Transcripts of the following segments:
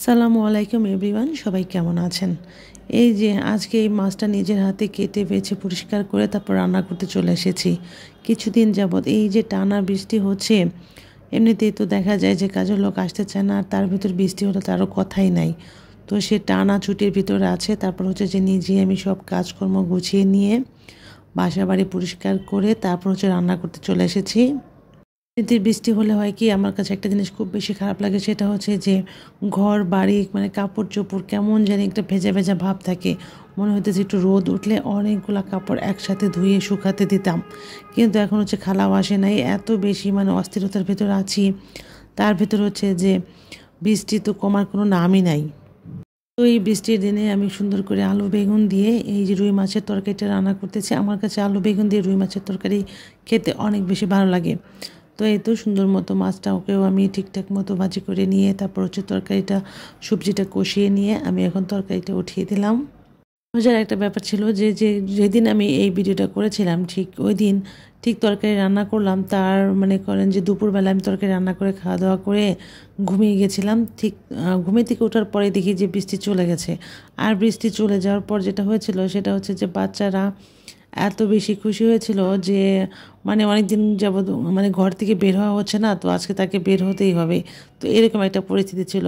সালামু আলাইকুম এভরিওয়ান, সবাই কেমন আছেন? এই যে আজকে এই মাছটা নিজের হাতে কেটে বেছে পরিষ্কার করে তারপর রান্না করতে চলে এসেছি। কিছুদিন যাবৎ এই যে টানা বৃষ্টি হচ্ছে, এমনিতেই তো দেখা যায় যে কাজের লোক আসতে চায় না, আর তার ভিতর বৃষ্টি হলে তারও কথাই নাই। তো সে টানা ছুটির ভিতরে আছে। তারপর হচ্ছে যে নিজে আমি সব কাজকর্ম গুছিয়ে নিয়ে বাসা বাড়ি পরিষ্কার করে তারপর হচ্ছে রান্না করতে চলে এসেছি। এমনিতে বৃষ্টি হলে হয় কি, আমার কাছে একটা জিনিস খুব বেশি খারাপ লাগে, সেটা হচ্ছে যে ঘর বাড়ি মানে কাপড় চোপড় কেমন জানি একটা ভেজা ভেজা ভাব থাকে। মনে হইতেছে একটু রোদ উঠলে অনেকগুলা কাপড় একসাথে ধুয়ে শুকাতে দিতাম, কিন্তু এখন হচ্ছে খালাও আসে নাই, এত বেশি মানে অস্থিরতার ভেতর আছি। তার ভেতর হচ্ছে যে বৃষ্টি তো কমার কোনো নামই নাই। তো এই বৃষ্টির দিনে আমি সুন্দর করে আলু বেগুন দিয়ে এই যে রুই মাছের তরকারিটা রান্না করতেছি। আমার কাছে আলু বেগুন দিয়ে রুই মাছের তরকারি খেতে অনেক বেশি ভালো লাগে। তো এই তো সুন্দর মতো মাছটাকেও আমি ঠিকঠাক মতো ভাজি করে নিয়ে তারপর হচ্ছে তরকারিটা সবজিটা কষিয়ে নিয়ে আমি এখন তরকারিটা উঠিয়ে দিলাম। মজার একটা ব্যাপার ছিল যে যেদিন আমি এই ভিডিওটা করেছিলাম ঠিক ওই দিন ঠিক তরকারি রান্না করলাম, তার মানে করেন যে দুপুরবেলা আমি তরকারি রান্না করে খাওয়া দাওয়া করে ঘুমিয়ে গেছিলাম। ঠিক ঘুমিয়ে থেকে ওঠার পরে দেখি যে বৃষ্টি চলে গেছে। আর বৃষ্টি চলে যাওয়ার পর যেটা হয়েছিল সেটা হচ্ছে যে বাচ্চারা এত বেশি খুশি হয়েছিল যে মানে অনেক দিন যাবৎ মানে ঘর থেকে বের হওয়া হচ্ছে না, তো আজকে তাকে বের হতেই হবে। তো এরকম একটা পরিস্থিতি ছিল।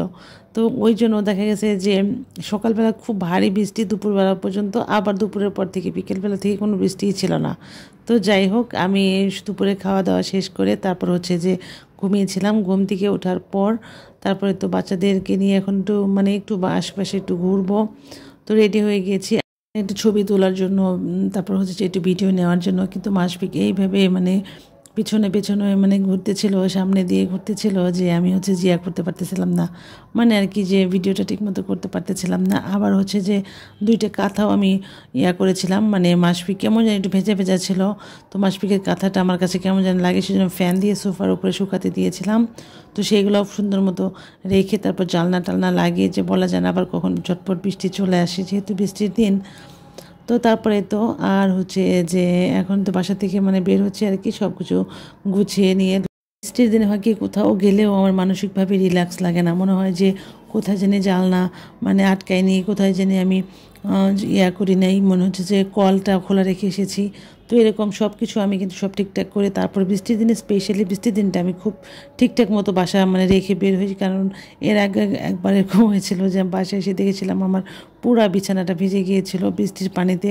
তো ওই জন্য দেখা গেছে যে সকালবেলা খুব ভারী বৃষ্টি দুপুরবেলা পর্যন্ত, আবার দুপুরের পর থেকে বিকেলবেলা থেকে কোনো বৃষ্টিই ছিল না। তো যাই হোক, আমি দুপুরে খাওয়া দাওয়া শেষ করে তারপর হচ্ছে যে ঘুমিয়েছিলাম। ঘুম থেকে ওঠার পর তারপরে তো বাচ্চাদেরকে নিয়ে এখন একটু মানে একটু আশপাশে একটু ঘুরবো। তো রেডি হয়ে গিয়েছি একটু ছবি তোলার জন্য, তারপর হচ্ছে যে একটু ভিডিও নেওয়ার জন্য। কিন্তু মাসফিক এইভাবে মানে পিছনে পেছনে মানে ঘুরতেছিল, সামনে দিয়ে ঘুরতেছিল যে আমি হচ্ছে জিয়া করতে পারতেছিলাম না, মানে আর কি যে ভিডিওটা ঠিকমতো করতে পারতেছিলাম না। আবার হচ্ছে যে দুইটা কাঁথাও আমি করেছিলাম, মানে মাসফিক কেমন যেন একটু ভেজা ভেজা ছিল। তো মাসফিকের কাঁথাটা আমার কাছে কেমন যেন লাগে, সেজন্য ফ্যান দিয়ে সোফার উপরে শুকাতে দিয়েছিলাম। তো সেইগুলো সুন্দর মতো রেখে তারপর জালনা টালনা লাগিয়ে, যে বলা যায় না আবার কখন ঝটপট বৃষ্টি চলে আসে, যেহেতু বৃষ্টির দিন। তো তারপরে তো আর হচ্ছে যে এখন তো বাসা থেকে মানে বের হচ্ছে আর কি, সব কিছু গুছিয়ে নিয়ে। বৃষ্টির দিনে হয় কি, কোথাও গেলেও আমার মানসিকভাবে রিল্যাক্স লাগে না, মনে হয় যে কোথায় জেনে জানলা মানে আটকাই নি, কোথায় জেনে আমি করি নাই, মনে হচ্ছে যে কলটা খোলা রেখে এসেছি। তো এরকম সব কিছু আমি কিন্তু সব ঠিকঠাক করে তারপর বৃষ্টির দিনে, স্পেশালি বৃষ্টির দিনটা আমি খুব ঠিকঠাক মতো বাসা মানে রেখে বের হয়েছি। কারণ এর আগে একবার এরকম হয়েছিল যে বাসায় এসে দেখেছিলাম আমার পুরা বিছানাটা ভিজে গিয়েছিল বৃষ্টির পানিতে।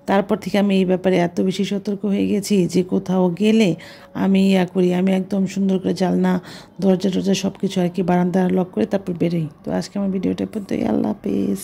তারপর থেকে আমি এই ব্যাপারে এত বেশি সতর্ক হয়ে গেছি যে কোথাও গেলে আমি করি, আমি একদম সুন্দর করে জানলা দরজা টরজা সব কিছু আর কি বারান্দা লক করে তারপর বেরোই। তো আজকে আমার ভিডিওটা পর্যন্তই। আল্লাহ হাফেজ।